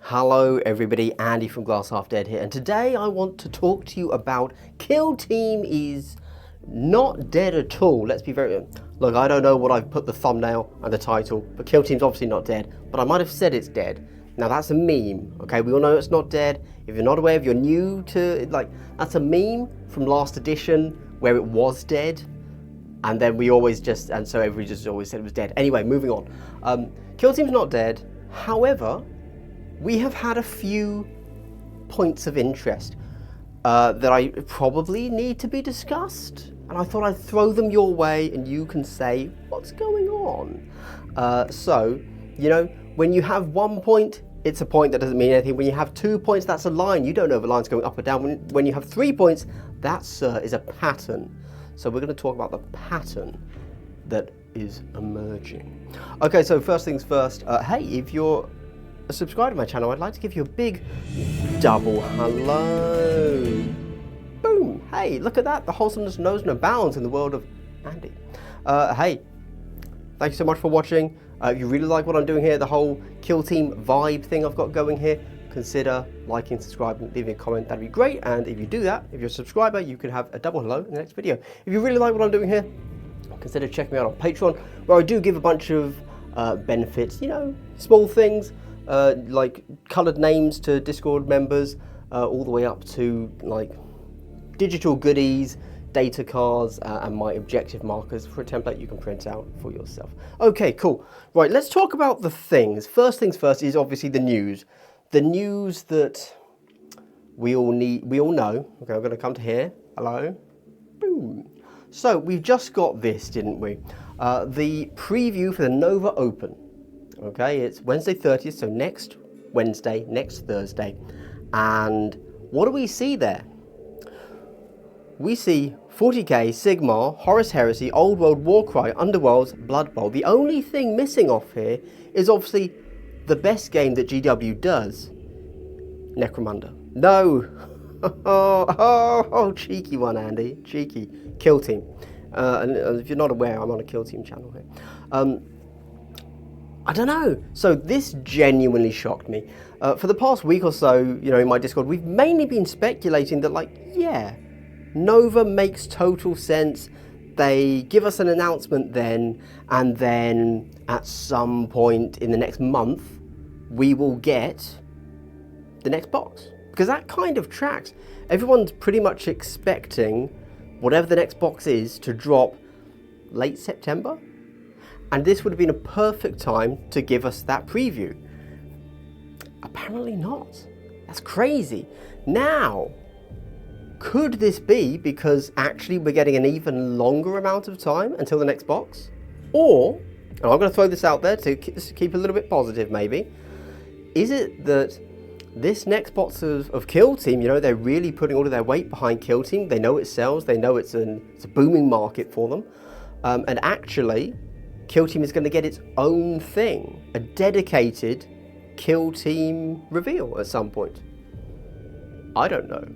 Hello everybody, Andy from Glass Half Dead here, and today I want to talk to you about Kill Team is not dead at all. Let's be very... Look, I don't know what I've put the thumbnail and the title, but Kill Team's obviously not dead, but I might have said it's dead. Now that's a meme, okay? We all know it's not dead. If you're not aware, if you're new to, that's a meme from last edition where it was dead, and then we always just, and so everybody just always said it was dead. Anyway, moving on. Kill Team's not dead, however, we have had a few points of interest that I probably need to be discussed, and I thought I'd throw them your way and you can say what's going on. So, you know, when you have 1 point, it's a point that doesn't mean anything. When you have 2 points, that's a line. You don't know if a line's going up or down. When you have 3 points, that, sir, is a pattern. So we're going to talk about the pattern that is emerging. Okay, so first things first. Hey, if you're a subscriber to my channel, I'd like to give you a big double hello. Boom! Hey, look at that. The wholesomeness knows no bounds in the world of Andy. Hey, thank you so much for watching. If you really like what I'm doing here, the whole Kill Team vibe thing I've got going here, consider liking, subscribing, leaving a comment. That'd be great. And if you do that, if you're a subscriber, you can have a double hello in the next video. If you really like what I'm doing here, consider checking me out on Patreon, where I do give a bunch of benefits, you know, small things, like coloured names to Discord members, all the way up to like digital goodies, data cards, and my objective markers for a template you can print out for yourself. Okay, cool. Right, let's talk about the things. First things first is obviously the news. The news that we all know. Okay, I'm going to come to here. Hello. Boom. So we've just got this, didn't we? The preview for the Nova Open. Okay, it's Wednesday 30th, so next Wednesday, next Thursday. And what do we see there? We see 40k, Sigmar, Horus Heresy, Old World, Warcry, Underworlds, Blood Bowl. The only thing missing off here is obviously the best game that GW does, Necromunda. No! Oh, cheeky one, Andy. Cheeky. Kill Team. And if you're not aware, I'm on a Kill Team channel here. I don't know. So this genuinely shocked me. For the past week or so, you know, in my Discord, we've mainly been speculating that, like, yeah, Nova makes total sense. They give us an announcement then, and then at some point in the next month, we will get the next box. Because that kind of tracks. Everyone's pretty much expecting whatever the next box is to drop late September. And this would have been a perfect time to give us that preview. Apparently not. That's crazy. Now, could this be because actually we're getting an even longer amount of time until the next box? Or, and I'm going to throw this out there to keep a little bit positive maybe, is it that this next box of Kill Team, you know, they're really putting all of their weight behind Kill Team. They know it sells. They know it's a booming market for them. And actually, Kill Team is going to get its own thing, a dedicated Kill Team reveal at some point. I don't know.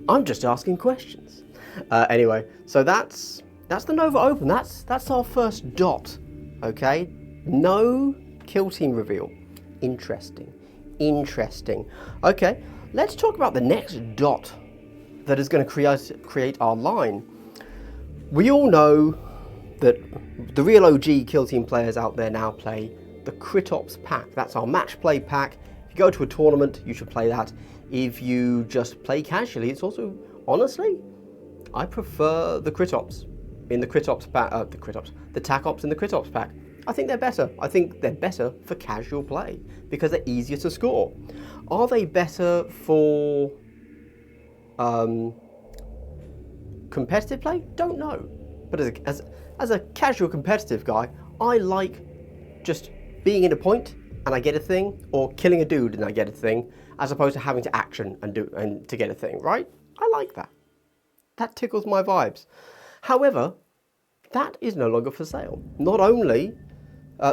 I'm just asking questions. Anyway, so that's the Nova Open. That's our first dot. Okay, no Kill Team reveal. Interesting. Okay, let's talk about the next dot that is going to create our line. We all know that the real OG Kill Team players out there now play the Crit Ops pack. That's our match play pack. If you go to a tournament, you should play that. If you just play casually, it's also, honestly, I prefer the Crit Ops in the Crit Ops pack, the TAC Ops in the Crit Ops pack. I think they're better. I think they're better for casual play because they're easier to score. Are they better for competitive play? Don't know. But as a casual competitive guy, I like just being in a point and I get a thing, or killing a dude and I get a thing, as opposed to having to action and to get a thing, right? I like that. That tickles my vibes. However, that is no longer for sale. Not only, I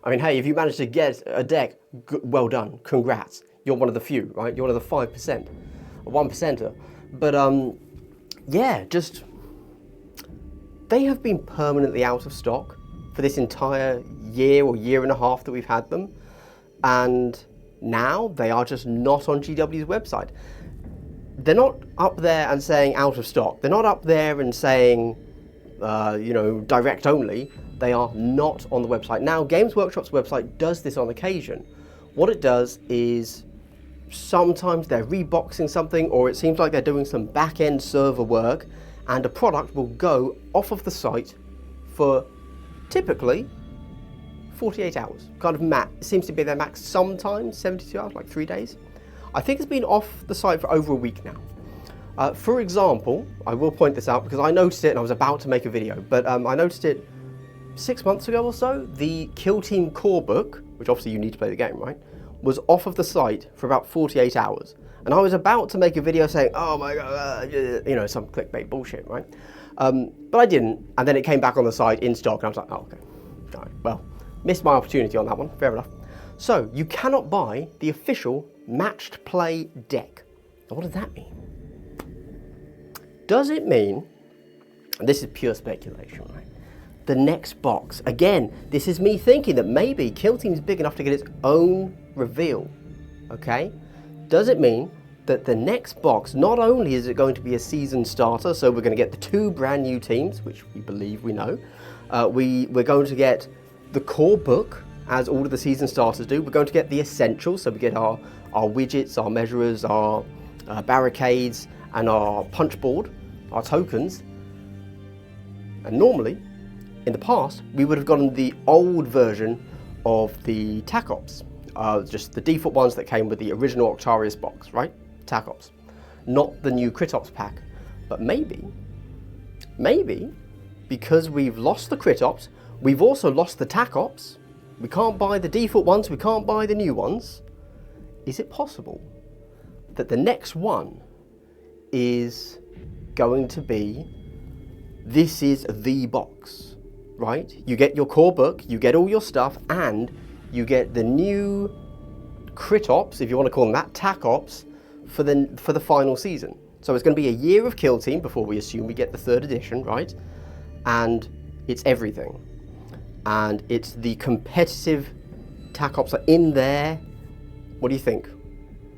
mean, hey, if you manage to get a deck, well done, congrats. You're one of the few, right? You're one of the 5%, a 1%er. But yeah, just, they have been permanently out of stock for this entire year or year and a half that we've had them. And now they are just not on GW's website. They're not up there and saying out of stock. They're not up there and saying, you know, direct only. They are not on the website. Now, Games Workshop's website does this on occasion. What it does is sometimes they're reboxing something, or it seems like they're doing some back-end server work, and a product will go off of the site for typically 48 hours. Kind of max. It seems to be their max, sometimes 72 hours, like 3 days. I think it's been off the site for over a week now. For example, I will point this out because I noticed it and I was about to make a video, but I noticed it 6 months ago or so. The Kill Team core book, which obviously you need to play the game, right, was off of the site for about 48 hours. And I was about to make a video saying, oh my God, you know, some clickbait bullshit, right? But I didn't. And then it came back on the site in stock and I was like, oh, okay. All right, well, missed my opportunity on that one, fair enough. So you cannot buy the official matched play deck. Now, what does that mean? Does it mean, and this is pure speculation, right? The next box, again, this is me thinking that maybe Kill Team's big enough to get its own reveal, okay? Does it mean that the next box, not only is it going to be a season starter, so we're going to get the 2 brand new teams, which we believe we know, we're going to get the core book, as all of the season starters do. We're going to get the essentials, so we get our widgets, our measurers, our barricades, and our punch board, our tokens. And normally, in the past, we would have gotten the old version of the TAC Ops, just the default ones that came with the original Octarius box, right? TAC Ops, not the new Crit Ops pack. But maybe, because we've lost the Crit Ops, we've also lost the TAC Ops. We can't buy the default ones, we can't buy the new ones. Is it possible that the next one is going to be, this is the box, right? You get your core book, you get all your stuff, and you get the new Crit Ops, if you want to call them that, TAC Ops, for the final season. So it's going to be a year of Kill Team before we assume we get the 3rd edition, right? And it's everything. And it's the competitive TAC Ops are in there. What do you think?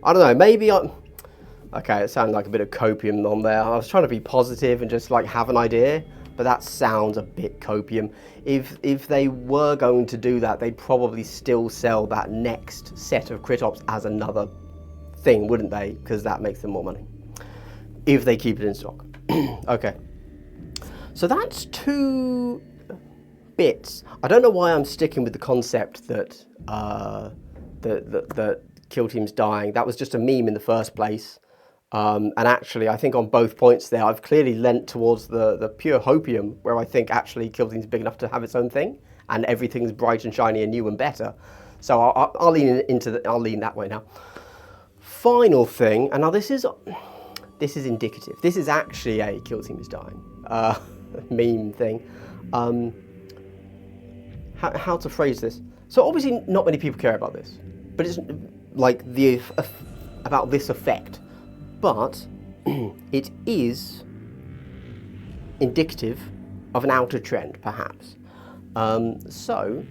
I don't know, maybe okay, it sounded like a bit of copium on there. I was trying to be positive and just like have an idea, but that sounds a bit copium. If they were going to do that, they'd probably still sell that next set of Crit Ops as another thing, wouldn't they? Because that makes them more money, if they keep it in stock. Okay, so that's 2 bits. I don't know why I'm sticking with the concept that that Kill Team's dying. That was just a meme in the first place. And actually, I think on both points there, I've clearly leant towards the pure hopium, where I think actually Kill Team's big enough to have its own thing, and everything's bright and shiny and new and better. So I'll lean that way now. Final thing, and now this is indicative. This is actually a Kill Team is dying meme thing. How to phrase this? So obviously not many people care about this, but it's like about this effect. But it is indicative of an outer trend, perhaps. So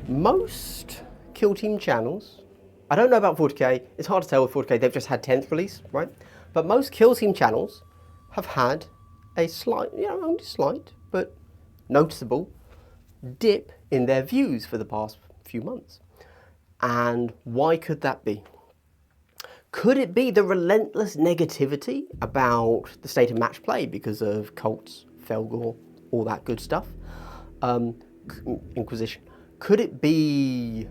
most Kill Team channels, I don't know about 40k, it's hard to tell with 40k, they've just had 10th release, right? But most Kill Team channels have had a slight, only slight, but noticeable dip in their views for the past few months. And why could that be? Could it be the relentless negativity about the state of match play because of cults, Felgor, all that good stuff? Inquisition. Could it be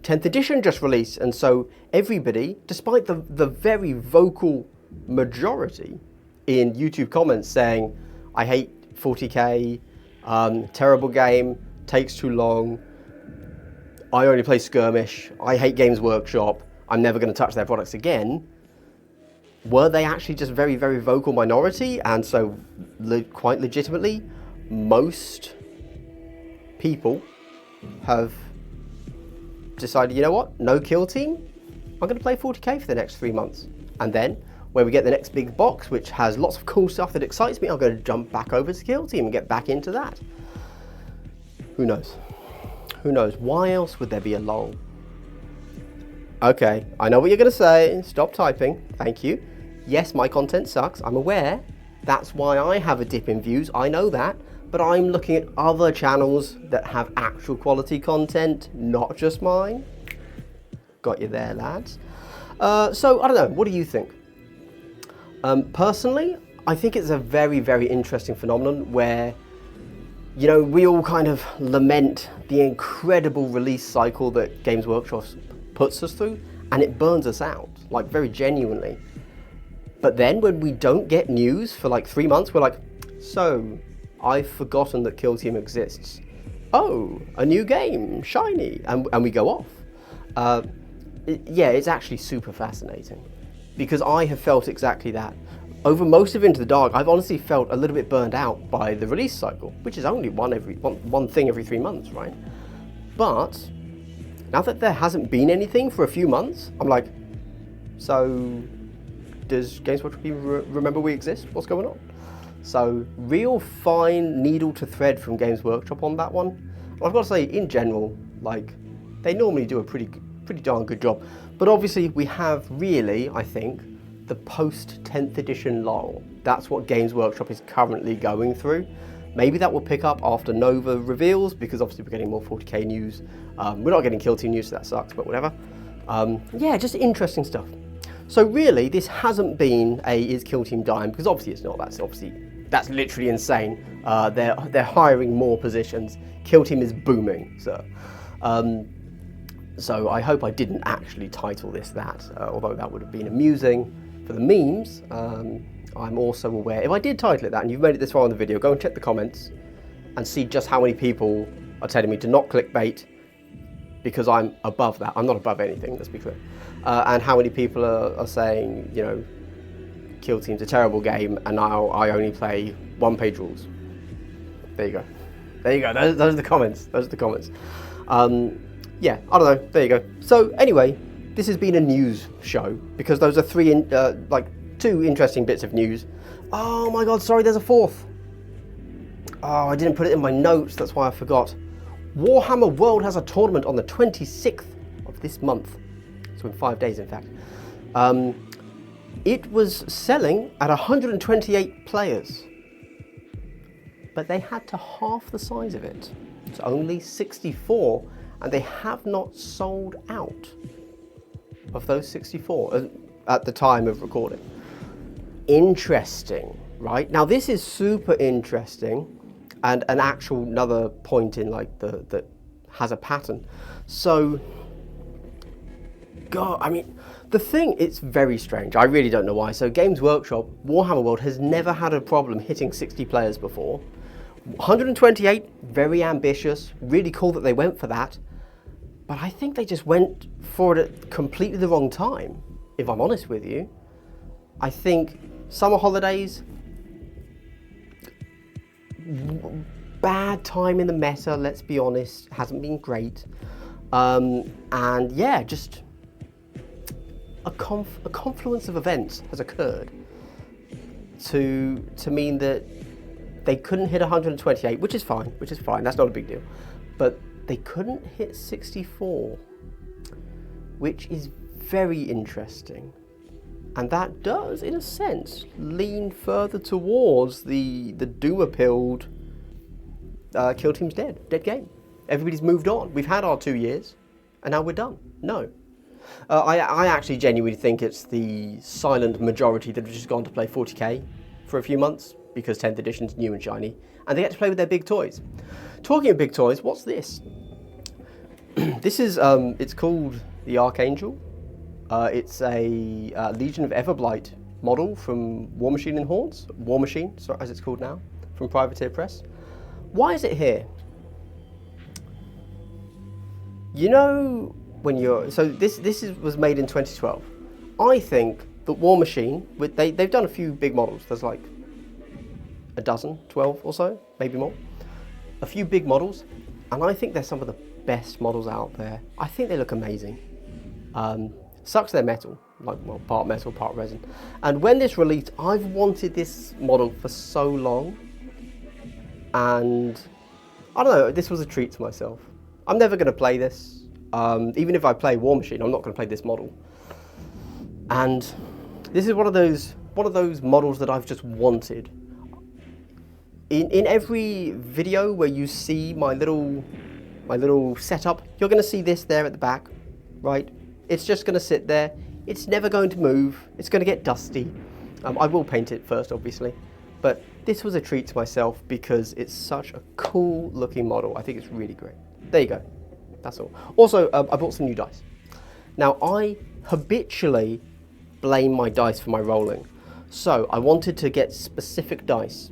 10th edition just released, and so everybody, despite the very vocal majority in YouTube comments saying, I hate 40k, terrible game, takes too long, I only play skirmish, I hate Games Workshop, I'm never going to touch their products again, were they actually just very, very vocal minority? And so quite legitimately, most people have decided, you know what, no Kill Team, I'm going to play 40k for the next 3 months. And then when we get the next big box, which has lots of cool stuff that excites me, I'm going to jump back over to Kill Team and get back into that. Who knows? Who knows? Why else would there be a lull? Okay, I know what you're going to say. Stop typing. Thank you. Yes, my content sucks. I'm aware. That's why I have a dip in views. I know that. But I'm looking at other channels that have actual quality content, not just mine. Got you there, lads. So, I don't know. What do you think? Personally, I think it's a very, very interesting phenomenon where, you know, we all kind of lament the incredible release cycle that Games Workshop puts us through, and it burns us out, like very genuinely. But then when we don't get news for like 3 months, we're like, so, I've forgotten that Kill Team exists. Oh, a new game, shiny, and we go off. Yeah, it's actually super fascinating because I have felt exactly that. Over most of Into the Dark, I've honestly felt a little bit burned out by the release cycle, which is only one thing every 3 months, right? But now that there hasn't been anything for a few months, I'm like, so does Games Workshop even remember we exist? What's going on? So real fine needle to thread from Games Workshop on that one. I've got to say, in general, like they normally do a pretty darn good job. But obviously we have really, I think, the post 10th edition lull. That's what Games Workshop is currently going through. Maybe that will pick up after Nova reveals, because obviously we're getting more 40k news. We're not getting Kill Team news, so that sucks, but whatever. Yeah, just interesting stuff. So really, this hasn't been a is Kill Team dying, because obviously it's not. That's literally insane. They're hiring more positions. Kill Team is booming, so. So I hope I didn't actually title this that, although that would have been amusing for the memes. I'm also aware, if I did title it that and you've made it this far in the video, go and check the comments and see just how many people are telling me to not clickbait, because I'm above that. I'm not above anything, let's be clear. And how many people are saying, you know, Kill Team's a terrible game and now I only play one-page rules. There you go. There you go. Those are the comments. Those are the comments. Yeah, I don't know. There you go. So anyway, this has been a news show because those are two interesting bits of news. Oh my God, sorry, there's a fourth. Oh, I didn't put it in my notes. That's why I forgot. Warhammer World has a tournament on the 26th of this month. So in 5 days, in fact. It was selling at 128 players, but they had to half the size of it. It's only 64, and they have not sold out of those 64 at the time of recording. Interesting, right? Now this is super interesting, and an actual another point in like that has a pattern. So, God, I mean, the thing, it's very strange. I really don't know why. So Games Workshop, Warhammer World has never had a problem hitting 60 players before. 128, very ambitious, really cool that they went for that. But I think they just went for it at completely the wrong time, if I'm honest with you. I think summer holidays, bad time in the meta, let's be honest, hasn't been great. And yeah, just a confluence of events has occurred to mean that they couldn't hit 128, which is fine, that's not a big deal. But they couldn't hit 64, which is very interesting. And that does, in a sense, lean further towards the doom-pilled Kill Team's dead game. Everybody's moved on. We've had our 2 years, and now we're done. No. I actually genuinely think it's the silent majority that have just gone to play 40k for a few months, because 10th edition's new and shiny, and they get to play with their big toys. Talking of big toys, what's this? This is, it's called the Archangel. It's a Legion of Everblight model from War Machine and Hordes. War Machine, sorry, as it's called now, from Privateer Press. Why is it here? You know, when you're, so this was made in 2012. I think that War Machine, they've done a few big models. There's like a dozen, 12 or so, maybe more. A few big models, and I think they're some of the best models out there. I think they look amazing. Sucks they're metal, like, well, part metal, part resin. And when this released, I've wanted this model for so long, and I don't know, this was a treat to myself. I'm never going to play this. Even if I play War Machine, I'm not going to play this model. And this is one of those models that I've just wanted. In every video where you see my little setup, you're going to see this there at the back, right? It's just going to sit there. It's never going to move. It's going to get dusty. I will paint it first, obviously, but this was a treat to myself because it's such a cool looking model. I think it's really great. There you go. That's all. Also, I bought some new dice. Now, I habitually blame my dice for my rolling. So I wanted to get specific dice.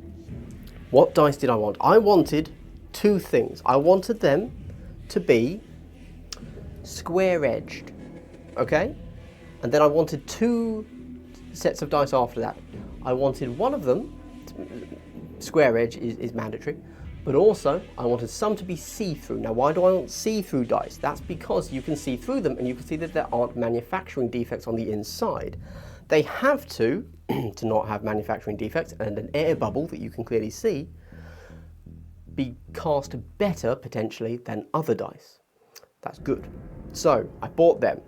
What dice did I want? I wanted two things. I wanted them to be square-edged, okay? And then I wanted two sets of dice after that. I wanted one of them, square edge is mandatory, but also I wanted some to be see-through. Now, why do I want see-through dice? That's because you can see through them and you can see that there aren't manufacturing defects on the inside. They have to not have manufacturing defects and an air bubble that you can clearly see be cast better potentially than other dice. That's good. So I bought them.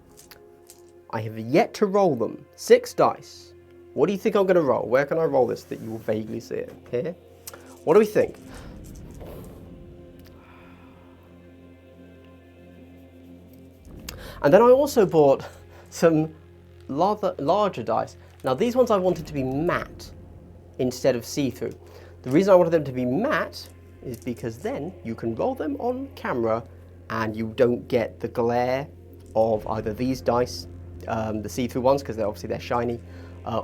I have yet to roll them. 6 dice. What do you think I'm going to roll? Where can I roll this that you will vaguely see it? Here? What do we think? And then I also bought some larger dice. Now these ones I wanted to be matte instead of see-through. The reason I wanted them to be matte is because then you can roll them on camera and you don't get the glare of either these dice, the see-through ones, because they're shiny,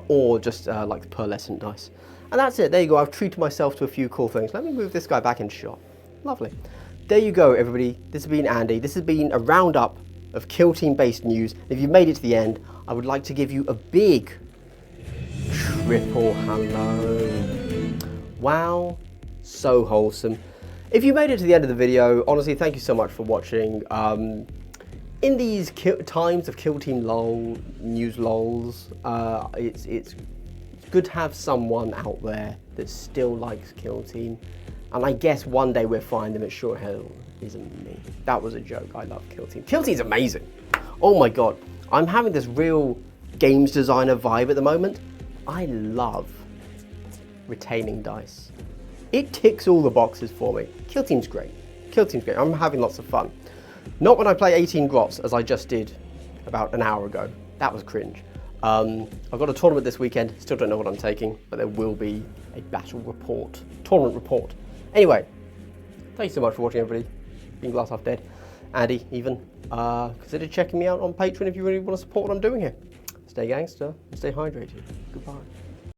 or just like the pearlescent dice. And that's it, there you go, I've treated myself to a few cool things. Let me move this guy back into shot. Lovely. There you go, everybody. This has been Andy. This has been a roundup of Kill Team based news. If you've made it to the end, I would like to give you a big triple hello. Wow, so wholesome. If you made it to the end of the video, honestly, thank you so much for watching. In these times of Kill Team lol, news lols, it's good to have someone out there that still likes Kill Team. And I guess one day we'll find them. It sure hell isn't me. That was a joke. I love Kill Team. Kill Team's amazing. Oh my God. I'm having this real games designer vibe at the moment. I love retaining dice. It ticks all the boxes for me. Kill Team's great. Kill Team's great. I'm having lots of fun. Not when I play 18 grots, as I just did about an hour ago. That was cringe. I've got a tournament this weekend. Still don't know what I'm taking, but there will be a battle report, tournament report. Anyway, thank you so much for watching, everybody. Being Glass Half Dead, Andy, even. Consider checking me out on Patreon if you really want to support what I'm doing here. Stay gangster and stay hydrated. Goodbye.